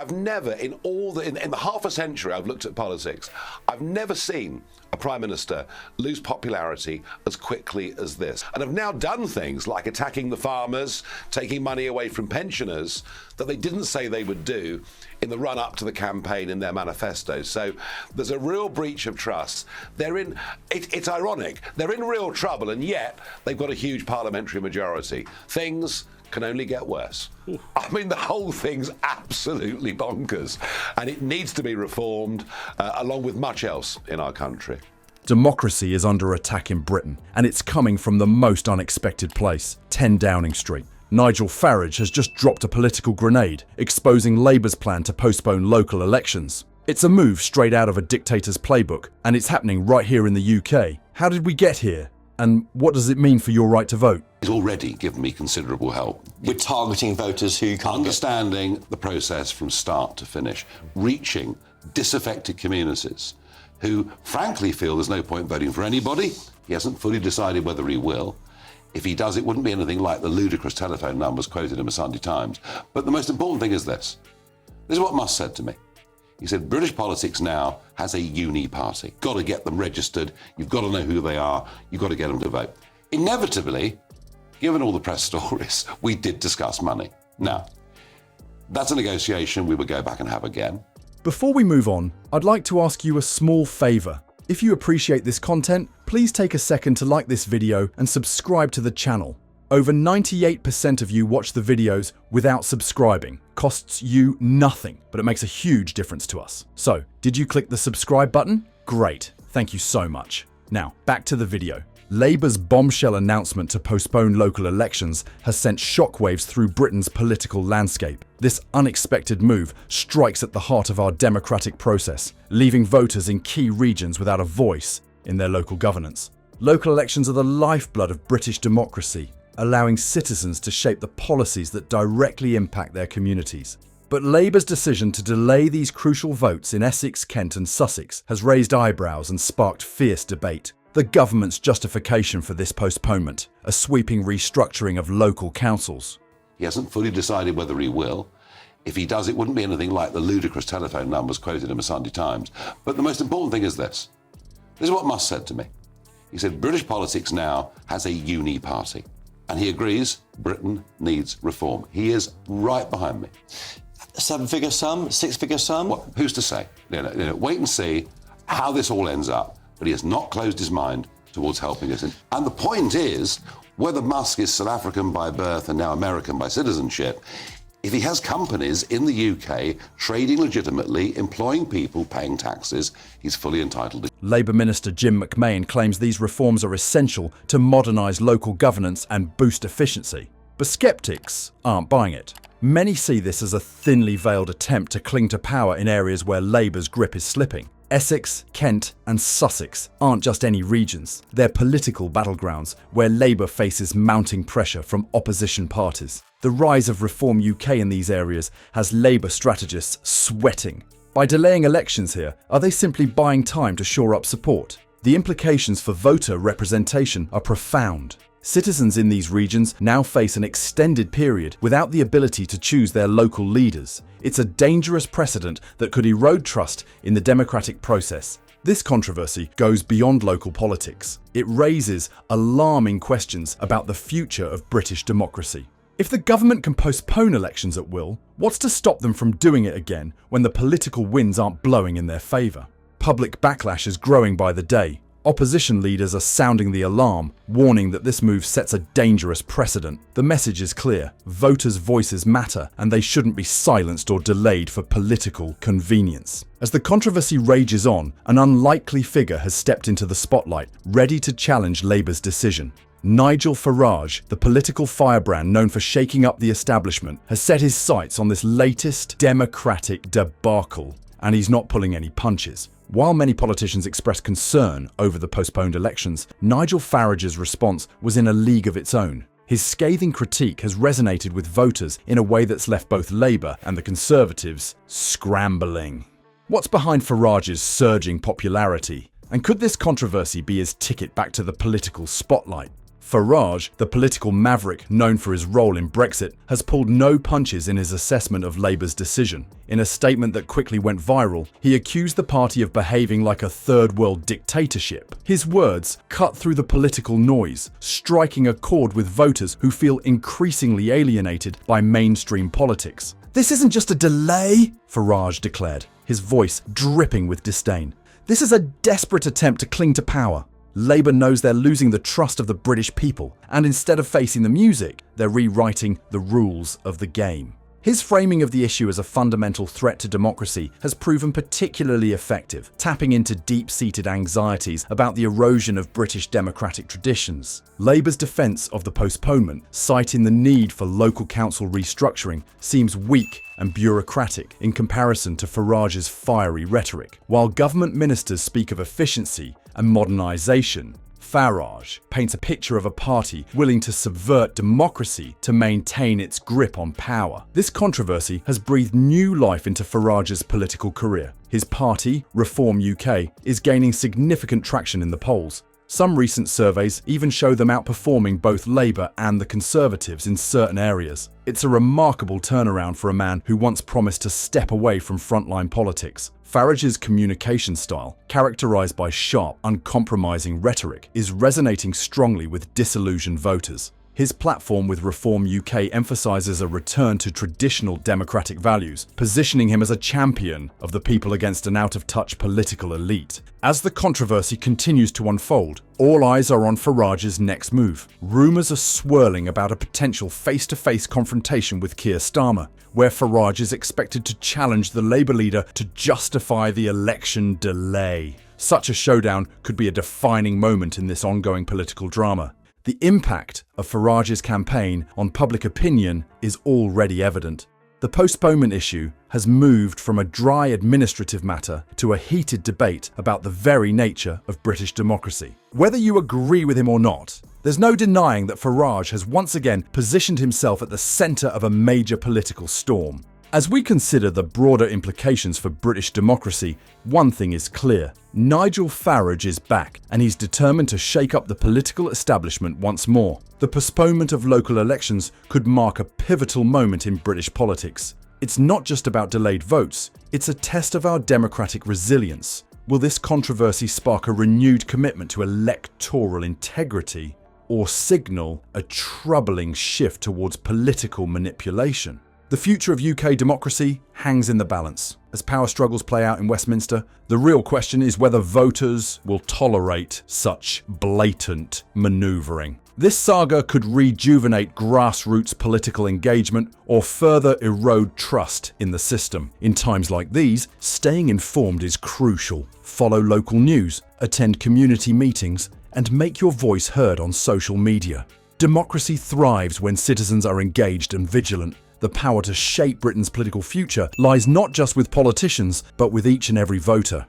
I've never, in the half a century I've looked at politics, I've never seen a Prime Minister lose popularity as quickly as this. And have now done things like attacking the farmers, taking money away from pensioners, that they didn't say they would do in the run-up to the campaign in their manifesto. So there's a real breach of trust. It's ironic, they're in real trouble, and yet they've got a huge parliamentary majority. Things can only get worse. I mean, the whole thing's absolutely bonkers, and it needs to be reformed, along with much else in our country. Democracy is under attack in Britain, and it's coming from the most unexpected place, 10 Downing Street. Nigel Farage has just dropped a political grenade, exposing Labour's plan to postpone local elections. It's a move straight out of a dictator's playbook, and it's happening right here in the UK. How did we get here? And what does it mean for your right to vote? He's already given me considerable help. We're targeting voters who can't understanding the process from start to finish, reaching disaffected communities who frankly feel there's no point voting for anybody. He hasn't fully decided whether he will. If he does, it wouldn't be anything like the ludicrous telephone numbers quoted in the Sunday Times. But the most important thing is this. This is what Musk said to me. He said, British politics now has a uni party. Got to get them registered. You've got to know who they are. You've got to get them to vote. Inevitably, given all the press stories, we did discuss money. Now, that's a negotiation we would go back and have again. Before we move on, I'd like to ask you a small favour. If you appreciate this content, please take a second to like this video and subscribe to the channel. Over 98% of you watch the videos without subscribing. Costs you nothing, but it makes a huge difference to us. So, did you click the subscribe button? Great, thank you so much. Now, back to the video. Labour's bombshell announcement to postpone local elections has sent shockwaves through Britain's political landscape. This unexpected move strikes at the heart of our democratic process, leaving voters in key regions without a voice in their local governance. Local elections are the lifeblood of British democracy, allowing citizens to shape the policies that directly impact their communities. But Labour's decision to delay these crucial votes in Essex, Kent and Sussex has raised eyebrows and sparked fierce debate. The government's justification for this postponement, a sweeping restructuring of local councils. He hasn't fully decided whether he will. If he does, it wouldn't be anything like the ludicrous telephone numbers quoted in the Sunday Times. But the most important thing is this. This is what Musk said to me. He said, British politics now has a uni party. And he agrees Britain needs reform. He is right behind me. 7-figure sum? 6-figure sum? Well, who's to say? Wait and see how this all ends up. But he has not closed his mind towards helping us. And the point is, whether Musk is South African by birth and now American by citizenship, if he has companies in the UK trading legitimately, employing people, paying taxes, he's fully entitled to. Labour Minister Jim McMahon claims these reforms are essential to modernise local governance and boost efficiency. But sceptics aren't buying it. Many see this as a thinly veiled attempt to cling to power in areas where Labour's grip is slipping. Essex, Kent and Sussex aren't just any regions. They're political battlegrounds where Labour faces mounting pressure from opposition parties. The rise of Reform UK in these areas has Labour strategists sweating. By delaying elections here, are they simply buying time to shore up support? The implications for voter representation are profound. Citizens in these regions now face an extended period without the ability to choose their local leaders. It's a dangerous precedent that could erode trust in the democratic process. This controversy goes beyond local politics. It raises alarming questions about the future of British democracy. If the government can postpone elections at will, what's to stop them from doing it again when the political winds aren't blowing in their favour? Public backlash is growing by the day. Opposition leaders are sounding the alarm, warning that this move sets a dangerous precedent. The message is clear. Voters' voices matter, and they shouldn't be silenced or delayed for political convenience. As the controversy rages on, an unlikely figure has stepped into the spotlight, ready to challenge Labour's decision. Nigel Farage, the political firebrand known for shaking up the establishment, has set his sights on this latest democratic debacle, and he's not pulling any punches. While many politicians expressed concern over the postponed elections, Nigel Farage's response was in a league of its own. His scathing critique has resonated with voters in a way that's left both Labour and the Conservatives scrambling. What's behind Farage's surging popularity? And could this controversy be his ticket back to the political spotlight? Farage, the political maverick known for his role in Brexit, has pulled no punches in his assessment of Labour's decision. In a statement that quickly went viral, he accused the party of behaving like a third-world dictatorship. His words cut through the political noise, striking a chord with voters who feel increasingly alienated by mainstream politics. "This isn't just a delay," Farage declared, his voice dripping with disdain. "This is a desperate attempt to cling to power." Labour knows they're losing the trust of the British people, and instead of facing the music, they're rewriting the rules of the game. His framing of the issue as a fundamental threat to democracy has proven particularly effective, tapping into deep-seated anxieties about the erosion of British democratic traditions. Labour's defence of the postponement, citing the need for local council restructuring, seems weak and bureaucratic in comparison to Farage's fiery rhetoric. While government ministers speak of efficiency and modernisation, Farage paints a picture of a party willing to subvert democracy to maintain its grip on power. This controversy has breathed new life into Farage's political career. His party, Reform UK, is gaining significant traction in the polls. Some recent surveys even show them outperforming both Labour and the Conservatives in certain areas. It's a remarkable turnaround for a man who once promised to step away from frontline politics. Farage's communication style, characterised by sharp, uncompromising rhetoric, is resonating strongly with disillusioned voters. His platform with Reform UK emphasises a return to traditional democratic values, positioning him as a champion of the people against an out-of-touch political elite. As the controversy continues to unfold, all eyes are on Farage's next move. Rumours are swirling about a potential face-to-face confrontation with Keir Starmer, where Farage is expected to challenge the Labour leader to justify the election delay. Such a showdown could be a defining moment in this ongoing political drama. The impact of Farage's campaign on public opinion is already evident. The postponement issue has moved from a dry administrative matter to a heated debate about the very nature of British democracy. Whether you agree with him or not, there's no denying that Farage has once again positioned himself at the centre of a major political storm. As we consider the broader implications for British democracy, one thing is clear. Nigel Farage is back, and he's determined to shake up the political establishment once more. The postponement of local elections could mark a pivotal moment in British politics. It's not just about delayed votes, it's a test of our democratic resilience. Will this controversy spark a renewed commitment to electoral integrity, or signal a troubling shift towards political manipulation? The future of UK democracy hangs in the balance. As power struggles play out in Westminster, the real question is whether voters will tolerate such blatant manoeuvring. This saga could rejuvenate grassroots political engagement or further erode trust in the system. In times like these, staying informed is crucial. Follow local news, attend community meetings, and make your voice heard on social media. Democracy thrives when citizens are engaged and vigilant. The power to shape Britain's political future lies not just with politicians, but with each and every voter.